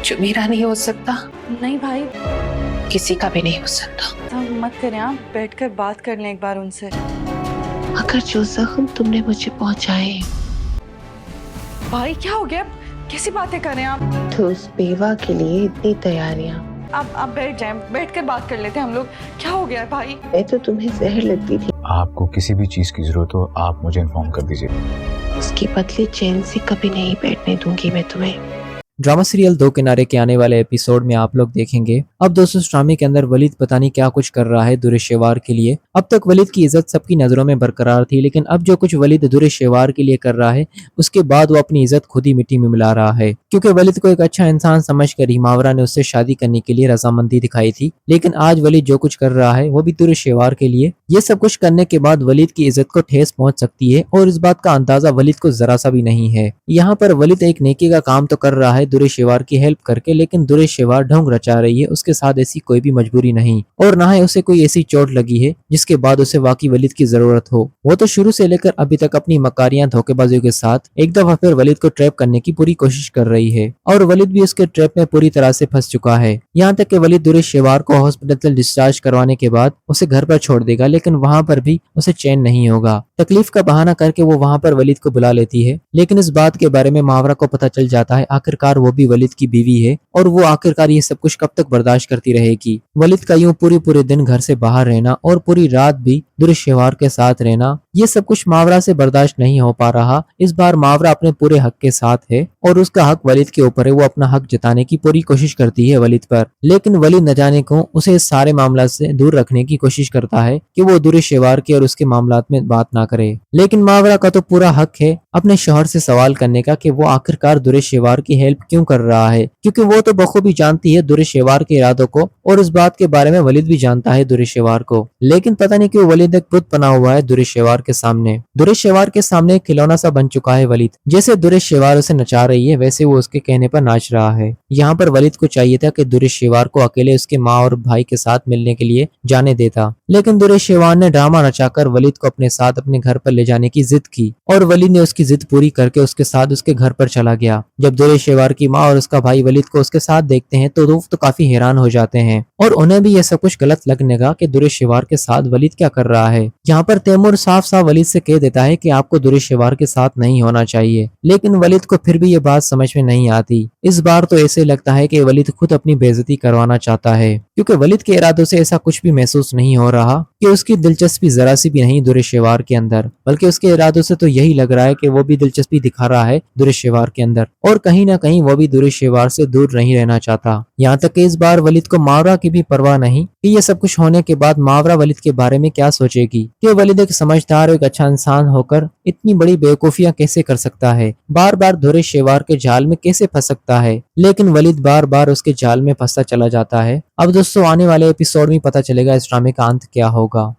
जो मेरा नहीं हो सकता नहीं भाई, किसी का भी नहीं हो सकता। मत करें, आप बैठकर बात कर लें एक बार उनसे। अगर जो जख्म तुमने मुझे पहुंचाए, भाई क्या हो गया? कैसी बातें कर रहे हैं आप? तो उस बेवा के लिए इतनी तैयारियां। आप बैठ जाएं, बैठकर बात कर लेते हैं हम लोग। क्या हो गया भाई? मैं तो तुम्हें जहर लगती थी। आपको किसी भी चीज की जरूरत हो आप मुझे इन्फॉर्म कर दीजिए। उसकी पतली चैन से कभी नहीं बैठने दूंगी मैं तुम्हें। ड्रामा सीरियल दो किनारे के आने वाले एपिसोड में आप लोग देखेंगे अब दोस्तों इस ड्रामे के अंदर वलीद पता नहीं क्या कुछ कर रहा है दुरेशेवार के लिए। अब तक वलीद की इज्जत सबकी नजरों में बरकरार थी, लेकिन अब जो कुछ वलीद दुरेशेवार के लिए कर रहा है उसके बाद वो अपनी इज्जत खुद ही मिट्टी में मिला रहा है, क्योंकि वलीद को एक अच्छा इंसान समझकर ही मावरा ने उससे शादी करने के लिए रजामंदी दिखाई थी। लेकिन आज वलीद जो कुछ कर रहा है वो भी दुरेशेवार के लिए। ये सब कुछ करने के बाद वलीद की इज्जत को ठेस पहुंच सकती है और इस बात का अंदाजा वलीद को जरा सा भी नहीं है। यहाँ पर वलीद एक नेकी का काम तो कर रहा है दुरेशेवार की हेल्प करके, लेकिन दुरेशेवार ढोंग रचा रही है। उसके साथ ऐसी कोई भी मजबूरी नहीं और ना ही उसे कोई ऐसी चोट लगी है जिसके बाद उसे वाकई वलीद की जरूरत हो। वो तो शुरू से लेकर अभी तक अपनी मकारियां धोखेबाजियों के साथ एक दफा फिर वलीद को ट्रैप करने की पूरी कोशिश कर रही है और वलीद भी उसके ट्रैप में पूरी तरह से फंस चुका है। यहाँ तक कि वलीद दुरेशेवार को हॉस्पिटल से डिस्चार्ज करवाने के बाद उसे घर पर छोड़ देगा, लेकिन वहाँ पर भी उसे चैन नहीं होगा। तकलीफ का बहाना करके वो वहाँ पर वलीद को बुला लेती है, लेकिन इस बात के बारे में मावरा को पता चल जाता है आखिरकार वो भी वलीद की बीवी है और वो आखिरकार ये सब कुछ कब तक बर्दाश्त करती रहेगी। वलीद का यूं पूरे दिन घर से बाहर रहना और पूरी रात भी दुरेशेवार के साथ रहना, ये सब कुछ मावरा से बर्दाश्त नहीं हो पा रहा। इस बार मावरा अपने पूरे हक के साथ है और उसका हक वलीद के ऊपर है। वो अपना हक जताने की पूरी कोशिश करती है वलीद पर, लेकिन वलीद न जाने को उसे इस सारे मामला से दूर रखने की कोशिश करता है कि वो दुरेशेवार के और उसके मामलात में बात ना करे। लेकिन मावरा का तो पूरा हक है अपने शौहर से सवाल करने का कि वो आखिरकार दुरेशेवार की हेल्प क्यों कर रहा है, क्योंकि वो तो बखूबी जानती है दुरेशेवार के इरादों को और इस बात के बारे में वलीद भी जानता है दुरेशेवार को। लेकिन पता नहीं क्यों वलीद एक बुत बना हुआ है दुरेशेवार के सामने। दुरेशेवार के सामने एक खिलौना सा बन चुका है वलीद। जैसे दुरेशेवार उसे नचा रही है वैसे वो उसके कहने पर नाच रहा है। यहाँ पर वलीद को चाहिए था कि दुरेशेवार को अकेले उसके माँ और भाई के साथ मिलने के लिए जाने देता, लेकिन दुरेशेवार ने ड्रामा नचाकर वलीद को अपने साथ अपने घर पर ले जाने की जिद की और वलीद ने उसकी जिद पूरी करके उसके साथ उसके घर पर चला गया। जब दुरेशेवार की माँ और उसका भाई वलीद को उसके साथ देखते हैं तो वो तो काफी हैरान हो जाते हैं और उन्हें भी ये सब कुछ गलत लगने का कि दुरेशेवार के साथ वलीद क्या कर रहा है। यहाँ पर तैमूर साफ साफ वलीद से कह देता है कि आपको दुरेशेवार के साथ नहीं होना चाहिए, लेकिन वलीद को फिर भी ये बात समझ में नहीं आती। इस बार तो ऐसे लगता है कि वलीद खुद अपनी बेइज्जती करवाना चाहता है, क्योंकि वलीद के इरादों से ऐसा कुछ भी महसूस नहीं हो रहा कि उसकी दिलचस्पी जरा सी भी नहीं दुरेशेवार के अंदर, बल्कि उसके इरादों से तो यही लग रहा है कि वो भी दिलचस्पी दिखा रहा है दुरेशेवार के अंदर और कहीं ना कहीं वो भी दुरेशेवार से दूर नहीं रहना चाहता। यहाँ तक कि इस बार वलीद को मावरा की भी परवाह नहीं कि ये सब कुछ होने के बाद मावरा वलीद के बारे में क्या सोचेगी कि वलीद एक समझदार और एक अच्छा इंसान होकर इतनी बड़ी बेवकूफियां कैसे कर सकता है, बार बार दुरेशेवार के जाल में कैसे फंस सकता है। लेकिन वलीद बार बार उसके जाल में फंसता चला जाता है। अब दोस्तों आने वाले एपिसोड में पता चलेगा इस ड्रामे का अंत क्या होगा।